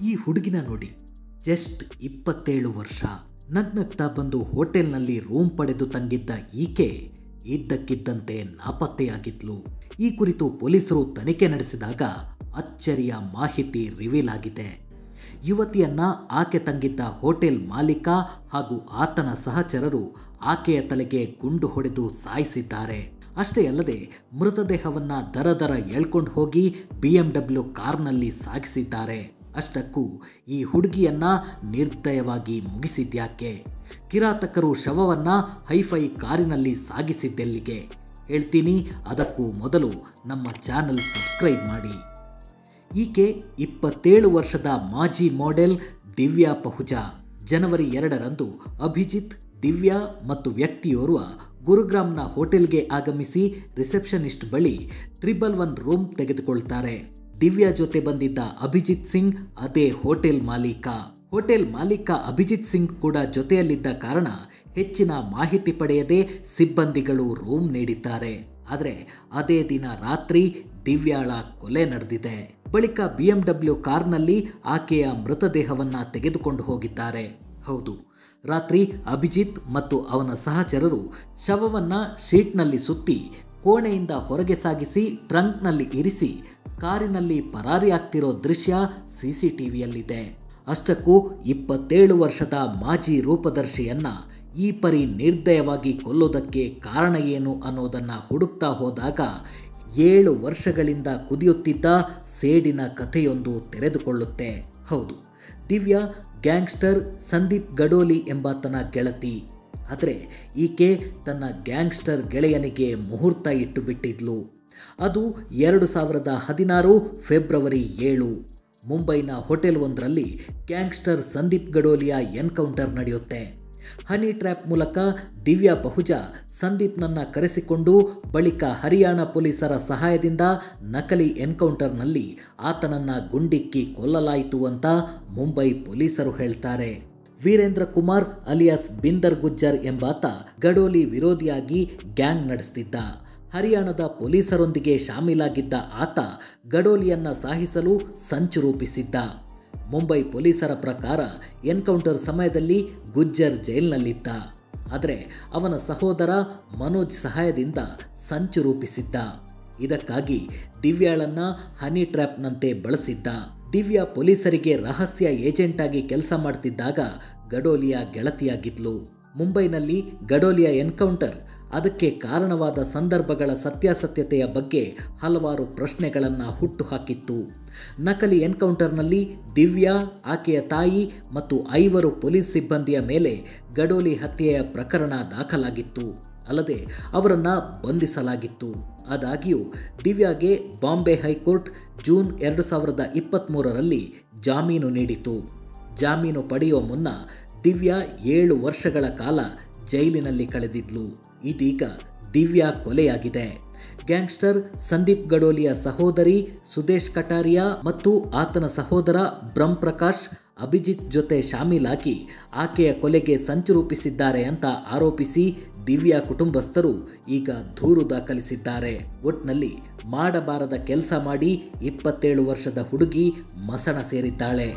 ಈ ಹುಡುಗಿನ ನೋಡಿ, ಜಸ್ಟ್ 27 ವರ್ಷ. ನಗ್ನಗ್ತಾ ಬಂದು ಹೋಟೆಲ್ನಲ್ಲಿ ರೂಮ್ ಪಡೆದು ತಂಗಿದ್ದ ಈಕೆ ಇದ್ದಕ್ಕಿದ್ದಂತೆ ನಾಪತ್ತೆಯಾಗಿದ್ಲು. ಈ ಕುರಿತು ಪೊಲೀಸರು ತನಿಖೆ ನಡೆಸಿದಾಗ ಅಚ್ಚರಿಯ ಮಾಹಿತಿ ರಿವೀಲ್ ಆಗಿದೆ. ಯುವತಿಯನ್ನ ಆಕೆ ತಂಗಿದ್ದ ಹೋಟೆಲ್ ಮಾಲೀಕ ಹಾಗೂ ಆತನ ಸಹಚರರು ಆಕೆಯ ತಲೆಗೆ ಗುಂಡು ಹೊಡೆದು ಸಾಯಿಸಿದ್ದಾರೆ. ಅಷ್ಟೇ ಅಲ್ಲದೆ ಮೃತದೇಹವನ್ನ ದರ ಎಳ್ಕೊಂಡು ಹೋಗಿ BMW ಕಾರ್ನಲ್ಲಿ ಸಾಗಿಸಿದ್ದಾರೆ. ಅಷ್ಟಕ್ಕೂ ಈ ಹುಡುಗಿಯನ್ನ ನಿರ್ದಯವಾಗಿ ಮುಗಿಸಿದ್ಯಾಕೆ? ಕಿರಾತಕರು ಶವವನ್ನ ಹೈಫೈ ಕಾರಿನಲ್ಲಿ ಸಾಗಿಸಿದ್ದೆಲ್ಲಿಗೆ ಹೇಳ್ತೀನಿ. ಅದಕ್ಕೂ ಮೊದಲು ನಮ್ಮ ಚಾನೆಲ್ ಸಬ್ಸ್ಕ್ರೈಬ್ ಮಾಡಿ. ಈಕೆ 27 ವರ್ಷದ ಮಾಜಿ ಮಾಡೆಲ್ ದಿವ್ಯಾ ಪಹುಜಾ. ಜನವರಿ 2ರಂದು ಅಭಿಜಿತ್, ದಿವ್ಯಾ ಮತ್ತು ವ್ಯಕ್ತಿಯೋರ್ವ ಗುರುಗ್ರಾಮ್ನ ಹೋಟೆಲ್ಗೆ ಆಗಮಿಸಿ ರಿಸೆಪ್ಷನಿಸ್ಟ್ ಬಳಿ 111 ರೂಮ್ ತೆಗೆದುಕೊಳ್ತಾರೆ. ದಿವ್ಯಾ ಜೊತೆ ಬಂದಿದ್ದ ಅಭಿಜಿತ್ ಸಿಂಗ್ ಅದೇ ಹೋಟೆಲ್ ಮಾಲೀಕ. ಹೋಟೆಲ್ ಮಾಲೀಕ ಅಭಿಜಿತ್ ಸಿಂಗ್ ಕೂಡ ಜೊತೆಯಲ್ಲಿದ್ದ ಕಾರಣ ಹೆಚ್ಚಿನ ಮಾಹಿತಿ ಪಡೆಯದೆ ಸಿಬ್ಬಂದಿಗಳು ರೂಮ್ ನೀಡಿದ್ದಾರೆ. ಆದರೆ ಅದೇ ದಿನ ರಾತ್ರಿ ದಿವ್ಯಾಳ ಕೊಲೆ ನಡೆದಿದೆ. ಬಳಿಕ BMW ಕಾರ್ನಲ್ಲಿ ಆಕೆಯ ಮೃತದೇಹವನ್ನ ತೆಗೆದುಕೊಂಡು ಹೋಗಿದ್ದಾರೆ. ಹೌದು, ರಾತ್ರಿ ಅಭಿಜಿತ್ ಮತ್ತು ಅವನ ಸಹಚರರು ಶವವನ್ನ ಶೀಟ್ನಲ್ಲಿ ಸುತ್ತಿ ಕೋಣೆಯಿಂದ ಹೊರಗೆ ಸಾಗಿಸಿ ಟ್ರಂಕ್ನಲ್ಲಿ ಇರಿಸಿ ಕಾರಿನಲ್ಲಿ ಪರಾರಿಯಾಗ್ತಿರೋ ದೃಶ್ಯ CCTVಯಲ್ಲಿದೆ. ಅಷ್ಟಕ್ಕೂ 27 ವರ್ಷದ ಮಾಜಿ ರೂಪದರ್ಶಿಯನ್ನ ಈ ಪರಿ ನಿರ್ದಯವಾಗಿ ಕೊಲ್ಲೋದಕ್ಕೆ ಕಾರಣ ಏನು ಅನ್ನೋದನ್ನ ಹುಡುಕ್ತಾ ಹೋದಾಗ 7 ವರ್ಷಗಳಿಂದ ಕುದಿಯುತ್ತಿದ್ದ ಸೇಡಿನ ಕಥೆಯೊಂದು ತೆರೆದುಕೊಳ್ಳುತ್ತೆ. ಹೌದು, ದಿವ್ಯಾ ಗ್ಯಾಂಗ್ಸ್ಟರ್ ಸಂದೀಪ್ ಗಡೋಲಿ ಎಂಬಾತನ ಗೆಳತಿ. ಆದರೆ ಈಕೆ ತನ್ನ ಗ್ಯಾಂಗ್ಸ್ಟರ್ ಗೆಳೆಯನಿಗೆ ಮುಹೂರ್ತ ಇಟ್ಟು ಬಿಟ್ಟಿದ್ಲು. ಅದು 2016 ಫೆಬ್ರವರಿ 7. ಮುಂಬೈನ ಹೋಟೆಲ್ ಒಂದರಲ್ಲಿ ಗ್ಯಾಂಗ್ಸ್ಟರ್ ಸಂದೀಪ್ ಗಡೋಲಿಯ ಎನ್ಕೌಂಟರ್ ನಡೆಯುತ್ತೆ. ಹನಿ ಟ್ರ್ಯಾಪ್ ಮೂಲಕ ದಿವ್ಯಾ ಪಹುಜಾ ಸಂದೀಪ್ನನ್ನ ಕರೆಸಿಕೊಂಡು ಬಳಿಕ ಹರಿಯಾಣ ಪೊಲೀಸರ ಸಹಾಯದಿಂದ ನಕಲಿ ಎನ್ಕೌಂಟರ್ನಲ್ಲಿ ಆತನನ್ನ ಗುಂಡಿಕ್ಕಿ ಕೊಲ್ಲಲಾಯಿತು ಅಂತ ಮುಂಬೈ ಪೊಲೀಸರು ಹೇಳ್ತಾರೆ. ವೀರೇಂದ್ರ ಕುಮಾರ್ ಅಲಿಯಾಸ್ ಬಿಂದರ್ ಗುಜ್ಜರ್ ಎಂಬಾತ ಗಡೋಲಿ ವಿರೋಧಿಯಾಗಿ ಗ್ಯಾಂಗ್ ನಡೆಸ್ತಿದ್ದ. ಹರಿಯಾಣದ ಪೊಲೀಸರೊಂದಿಗೆ ಶಾಮೀಲಾಗಿದ್ದ ಆತ ಗಡೋಲಿಯನ್ನ ಸಾಯಿಸಲು ಸಂಚು ರೂಪಿಸಿದ್ದ. ಮುಂಬೈ ಪೊಲೀಸರ ಪ್ರಕಾರ ಎನ್ಕೌಂಟರ್ ಸಮಯದಲ್ಲಿ ಗುಜ್ಜರ್ ಜೈಲ್ನಲ್ಲಿದ್ದ. ಆದರೆ ಅವನ ಸಹೋದರ ಮನೋಜ್ ಸಹಾಯದಿಂದ ಸಂಚು ರೂಪಿಸಿದ್ದ. ಇದಕ್ಕಾಗಿ ದಿವ್ಯಾಳನ್ನ ಹನಿ ಟ್ರ್ಯಾಪ್ನಂತೆ ಬಳಸಿದ್ದ. ದಿವ್ಯಾ ಪೊಲೀಸರಿಗೆ ರಹಸ್ಯ ಏಜೆಂಟ್ ಆಗಿ ಕೆಲಸ ಮಾಡ್ತಿದ್ದಾಗ ಗಡೋಲಿಯ ಗೆಳತಿಯಾಗಿದ್ಲು. ಮುಂಬೈನಲ್ಲಿ ಗಡೋಲಿಯ ಎನ್ಕೌಂಟರ್, ಅದಕ್ಕೆ ಕಾರಣವಾದ ಸಂದರ್ಭಗಳ ಸತ್ಯಾಸತ್ಯತೆಯ ಬಗ್ಗೆ ಹಲವಾರು ಪ್ರಶ್ನೆಗಳನ್ನು ಹುಟ್ಟುಹಾಕಿತ್ತು. ನಕಲಿ ಎನ್ಕೌಂಟರ್ನಲ್ಲಿ ದಿವ್ಯಾ, ಆಕೆಯ ತಾಯಿ ಮತ್ತು 5 ಪೊಲೀಸ್ ಸಿಬ್ಬಂದಿಯ ಮೇಲೆ ಗಡೋಲಿ ಹತ್ಯೆಯ ಪ್ರಕರಣ ದಾಖಲಾಗಿತ್ತು. ಅಲ್ಲದೆ ಅವರನ್ನು ಬಂಧಿಸಲಾಗಿತ್ತು. ಆದಾಗ್ಯೂ ದಿವ್ಯಾಗೆ ಬಾಂಬೆ ಹೈಕೋರ್ಟ್ ಜೂನ್ 2023ರಲ್ಲಿ ಜಾಮೀನು ನೀಡಿತು. ಜಾಮೀನು ಪಡೆಯುವ ಮುನ್ನ ದಿವ್ಯಾ 7 ವರ್ಷಗಳ ಕಾಲ ಜೈಲಿನಲ್ಲಿ ಕಳೆದಿದ್ಲು. ಇದೀಗ ದಿವ್ಯಾ ಕೊಲೆಯಾಗಿದೆ. ಗ್ಯಾಂಗ್ಸ್ಟರ್ ಸಂದೀಪ್ ಗಡೋಲಿಯ ಸಹೋದರಿ ಸುದೇಶ್ ಕಟಾರಿಯಾ ಮತ್ತು ಆತನ ಸಹೋದರ ಬ್ರಹ್ಮ್ ಪ್ರಕಾಶ್ ಅಭಿಜಿತ್ ಜೊತೆ ಶಾಮೀಲಾಗಿ ಆಕೆಯ ಕೊಲೆಗೆ ಸಂಚು ರೂಪಿಸಿದ್ದಾರೆ ಅಂತ ಆರೋಪಿಸಿ ದಿವ್ಯಾ ಕುಟುಂಬಸ್ಥರು ಈಗ ದೂರು ದಾಖಲಿಸಿದ್ದಾರೆ. ಒಟ್ನಲ್ಲಿ ಮಾಡಬಾರದ ಕೆಲಸ ಮಾಡಿ 27 ವರ್ಷದ ಹುಡುಗಿ ಮಸಣ ಸೇರಿದ್ದಾಳೆ.